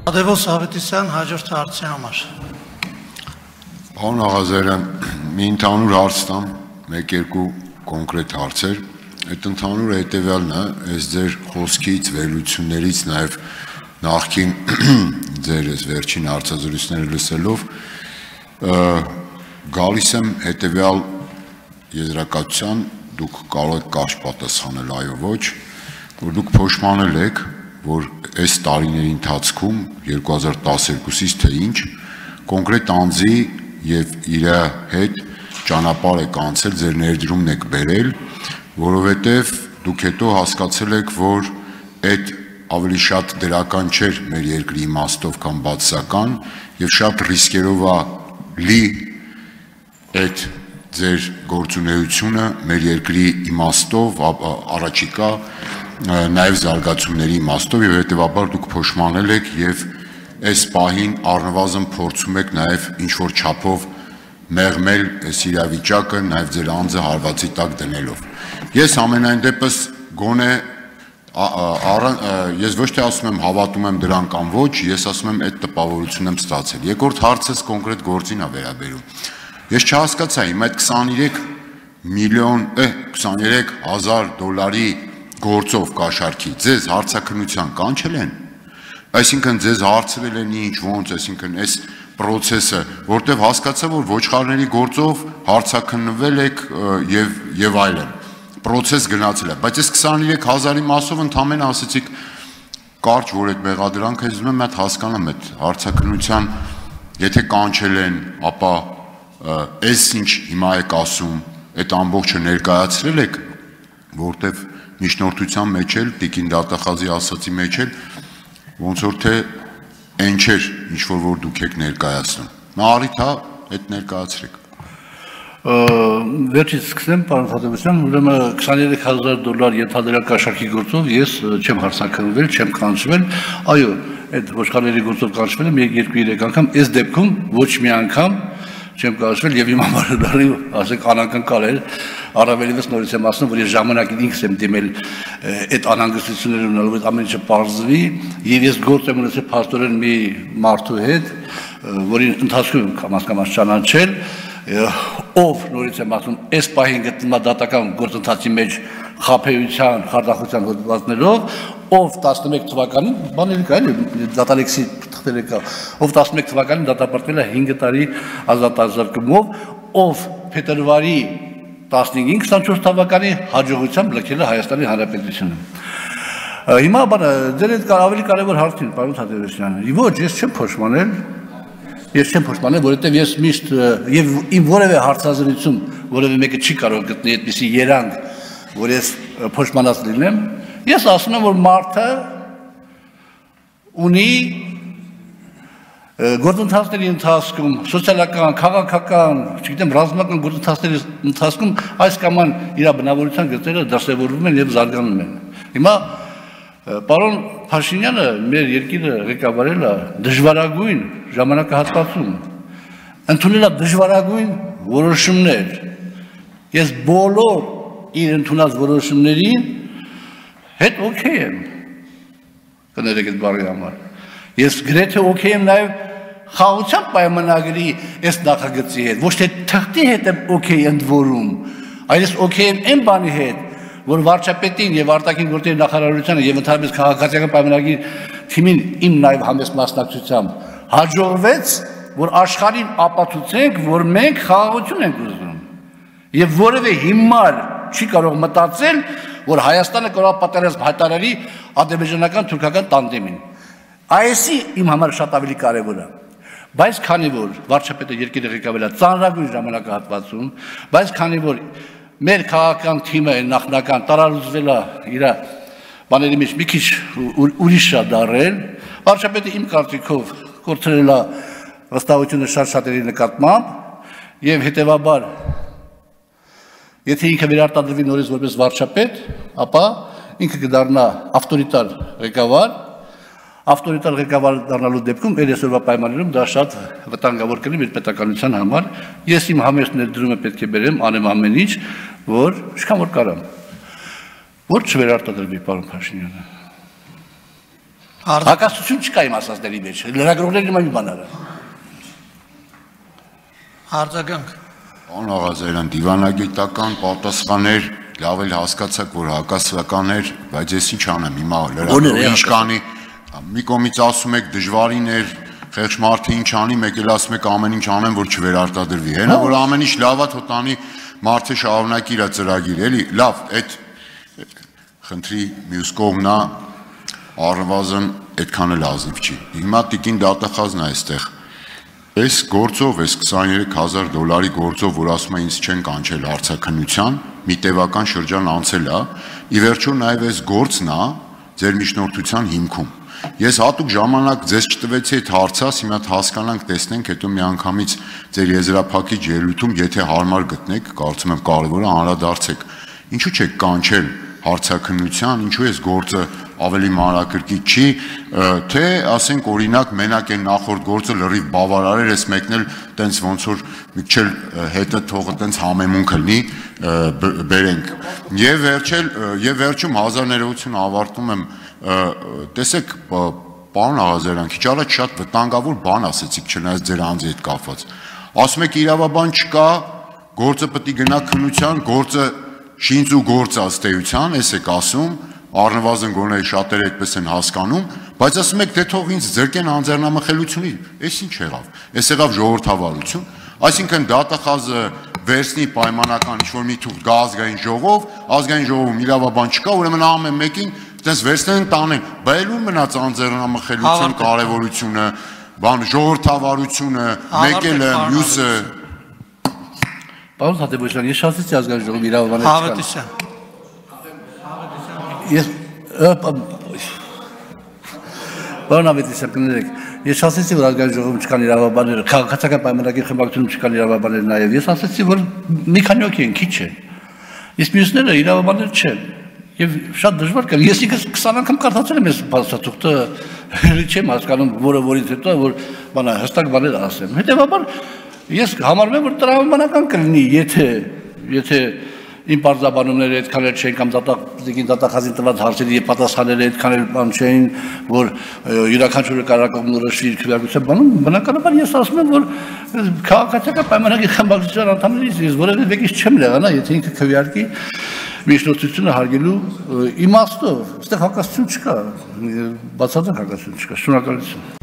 Ադևոս Ավետիսյան հաջորդ հարցի համար։ Պարոն Աղազարյան, մի ընդհանուր հարց տամ, մեկ-երկու կոնկրետ հարցեր։ Այդ ընդհանուրը հետևյալն է, այս ձեր խոսքից, վերլուծություններից, նաև նախքին ձեր այս վերջին հարցազրույցները լսելով գալիս եմ հետևյալ եզրակացության, դուք կարող եք կարճ պատասխանել այո ոչ, որ դուք փոշմանել եք, որ այս տարիների ընթացքում 2012-ից թե ինչ կոնկրետ անձի եւ իր հետ ճանապարհ եք անցել, ձեր ներդրումն եք բերել, որովհետեւ դուք հետո հասկացել եք, որ այդ ավելի շատ դրական չէր մեր երկրի իմաստով կամ բացասական եւ շատ ռիսկերով է լի այդ ձեր գործունեությունը մեր երկրի իմաստով առաջիկա նաև զարգացումների իմաստով եւ հետեւաբար դուք փոշմանել եք եւ այս պահին առնվազն փորձում եք նաև ինչ որ չափով մեղմել այս իրավիճակը նաև ձեր անձը հարվածի տակ դնելով։ Ես ամենայն դեպս գոնե ես ոչ թե ասում եմ հավատում եմ դրան կամ ոչ, ես ասում եմ այդ տպավորությունն եմ ստացել։ Երկրորդ հարցս կոնկրետ գործին է վերաբերում։ Ես չհասկացա իմ այդ 23,000,000 գործով կաշառքի ձեզ հարցաքննության կանչել են, այսինքն ձեզ հարցրել են ինչ ոնց, այսինքն այս process-ը, որտեղ հասկացա, որ ոչխարների գործով հարցաքննվել եք եւ այլն, process գնացել է, բայց այս 23,000-ի մասով ընդամենը ասեցիք կարճ, որ այդ մեղադրանքը ես ուզում եմ այդ հասկանամ այդ հարցաքննության, եթե կանչել են, ապա այս ինչ հիմա եք ասում, այդ ամբողջը ներկայացրել եք, որտեղ միջնորդության մեջ էլ, Տիկին Դատախազի ասացի մեջ էլ, ոնց որ թե այն չէր, ինչ որ դուք եք ներկայացնում։ Նա առիթ է, այդ ներկայացրեք։ Վերջից սկսեմ, պարոն Թադևոսյան, ուրեմն $23,000 ենթադրյալ կաշառքի գործով ես չեմ հարցաքննվել, չեմ կանչվել, այո, այդ ոչխարների գործով կանչվել եմ 2-3 անգամ, այս դեպքում ոչ մի անգամ չեմ կանչվել եւ իմ համար դառի, ասենք անակնկալ էր, առավելևս նորից եմ ասում, որ ես ժամանակին ինքս եմ դիմել այդ անհանգստությունները ունենալու, այդ ամեն ինչը պարզվի եւ ես գործ եմ ունեցել փաստորեն մի մարդու հետ, որին ընթացքում կամաց ճանաչել, ով նորից եմ ասում, այս պահին գտնվում է դատական գործընթացի մեջ խաբեության, խարդախության հոդվածներով, ով 11 թվականին, բաների կա էլի, դատալեքսի թղթերը կա, ով 11 թվականին դատապարտվել է 5 տարի ազատազրկումով, ով փետրվարի 15-ին 24 թվականի հաջողությամբ լքել է Հայաստանի Հանրապետությունը։ Հիմա բանը, ձեր հետ ավելի կարևոր հարցին, պարոն Թադևոսյան, ոչ, ես չեմ փոշմանել, որովհետև ես միշտ եւ իմ որևէ հարցազրույցում որևէ մեկը չի կարող գտնել այդպիսի երանգ, որ ես փոշմանած լինեմ, ես ասում եմ, որ մարդը ունի գործընթացների ընթացքում, սոցիալական, քաղաքական, չգիտեմ, ռազմական գործընթացների ընթացքում այս կամ այն իր բնավորության գծերը դասավորվում են եւ զարգանում են։ Հիմա պարոն Փաշինյանը մեր երկիրը ղեկավարել է դժվարագույն ժամանակահատվածում, ընդունել է դժվարագույն որոշումներ։ Ես բոլոր իր ընդունած որոշումներին հետ օքեյ եմ, կներեք այդ բառի համար։ Ես գրեթե օքեյ եմ նաև խաղաղության պայմանագրի այս նախագծի հետ, ոչ թե թղթի հետ եմ օքեյ ընդորում, այլ ես օքեյ եմ այն բանի հետ, որ վարչապետին եւ արտաքին գործերի նախարարությանը եւ ընդհանրապես քաղաքացիական պայմանագրի թիմին իմ նաև համեստ մասնակցությամբ հաջողվեց, որ աշխարհին ապացուցենք, որ մենք խաղաղություն ենք ուզում։ Եվ որևէ հիմար չի կարող մտածել, որ Հայաստանը կարող է պատերազմ հայտարարի ադրբեջանական թուրքական տանդեմին։ Այսի իմ համար շատ ավելի կարևոր է։ Բայց քանի որ վարչապետը երկիրը ղեկավարել է ծանրագույն ժամանակահատվածում, բայց քանի որ մեր քաղաքական թիմը նախնական տարածվել է իր բաների մեջ մի քիչ ուրիշ է դարել, վարչապետը իմ կարծիքով կորցրել է վստահությունը շատ-շատերի նկատմամբ եւ հետեւաբար եթե ինքը վերարտադրվի նորից որպես վարչապետ, ապա ինքը կդառնա ավտորիտար ղեկավար, ավտորիտար ղեկավար դառնալու դեպքում այդ այսօրվա պայմաններում դա շատ վտանգավոր կլինի մեր պետականության համար։ Ես իմ համեստ ներդրումը պետք է բերեմ, անեմ ամեն ինչ, որ ինչքան որ կարամ, որ չվերարտադրվի պարոն Փաշինյանը։ Հակասություն չկա իմ ասածների մեջ, լրագրողների մի բաները։ Արձագանք։ Պարոն Աղազարյան, դիվանագիտական պատասխաններ լավ էլ հասկացաք, որ հակասական էր, բայց ես ինչ անեմ, հիմա լրագրողը ինչ կանի, մի կողմից ասում եք դժվարին էր, խեղճ մարդը ինչ անի, մեկ էլ ասում եք ամեն ինչ անեմ, որ չվերարտադրվի։ Հենա որ ամեն ինչ լավ է, թող տանի մարդը շարունակի իր ծրագիրը, էլի, լավ, այդ խնդրի մյուս կողմն է, առնվազն այդքան էլ ազնիվ չի։ Հիմա տիկին դատախազն է այստեղ։ Այս գործով, այս $23,000 գործով, որ ասում է ինձ չեն կանչել հարցաքննության, մի տևական շրջան անցել է, ի վերջո նաև այս գործն է ձեր միջնորդության հիմքում։ Ես հատուկ ժամանակ ձեզ չտվեցի այդ հարցած, հիմա հասկանանք, տեսնենք, հետո միանգամից ձեր եզրափակիչ ելույթում, եթե հարմար գտնեք, կարծում եմ կարևոր է անդրադարձեք։ Ինչու՞ չեք կանչել հարցաքննության, ինչու այս գործը ավելի մանրակրկիտ չի, թե ասենք օրինակ մենակ այն նախորդ գործը լրիվ բավարար էր, մեկն էլ տենց ոնց որ մի քիչ հետը թողը տենց համեմունք լինի, բերենք։ Եվ վերջում հազար ներողություն ավարտում եմ, տեսեք, պարոն Աղազարյան, քիչ առաջ շատ վտանգավոր բան ասեցիք, չնայած ձեր անձի հետ կապված։ Ասում եք իրավաբան չկա, գործը պետք է գնա քննության, գործը շինծ ու գործ աստեյության, ես եք ասում, առնվազն գոնե շատերը այդպես են հասկանում, բայց ասում եք, թե թող ինձ ձերկեն անձեռնամխելությունի, այս ինչ եղավ, այս եղավ ժողովրդավարություն, այսինքն դատախազը վերցնի պայմանական ինչ-որ մի թուղթ գա ազգային ժողովում իրավաբան չկա, ուրեմն ամեն մեկին այդպես վերցնեն տանեն, բա էլ ու մնաց անձեռնամխելության կարևորությունը, ժողովրդավարությունը, մեկելը, մյուսը։ Պարոն Թադևոսյան, ես շատեցի ազգային ժողովի իրավաբաններ Պարոն Ավետիսյան, կներեք, ես ասեցի, որ ազգային ժողովում չկան իրավաբանները, քաղաքացիական պայմանագրի խմբակցությունում չկան իրավաբաններ նաև, ես ասեցի, որ մի քանի հոգի են, քիչ են, իսկ մյուսները իրավաբաններ չեն, եւ շատ դժվար կա, ես ինքս 20 անգամ կարդացել եմ այս փաստաթուղթը, չեմ հասկանում, որից հետո որ հստակ բաներ ասեմ, հետեւաբար ես համարում եմ, որ տրամաբանական կլինի, եթե իմ պարզաբանումները այդքան էլ չէին կամ դատախազին տված հարցերի եւ պատասխանները այդքան էլ բան չէին, որ յուրաքանչյուրը կարող կողմնորոշվի իր քվեարկության բանում, բնականաբար ես ասում եմ, որ քաղաքացիական պայմանագրի խմբակցության անդամներից ես որևէ մեկից չեմ եղանա, եթե ինքը քվեարկի միջնորդությունը հարգելու իմաստով, այստեղ հակասություն չկա, բացարձակ հակասություն չկա, շնորհակալություն։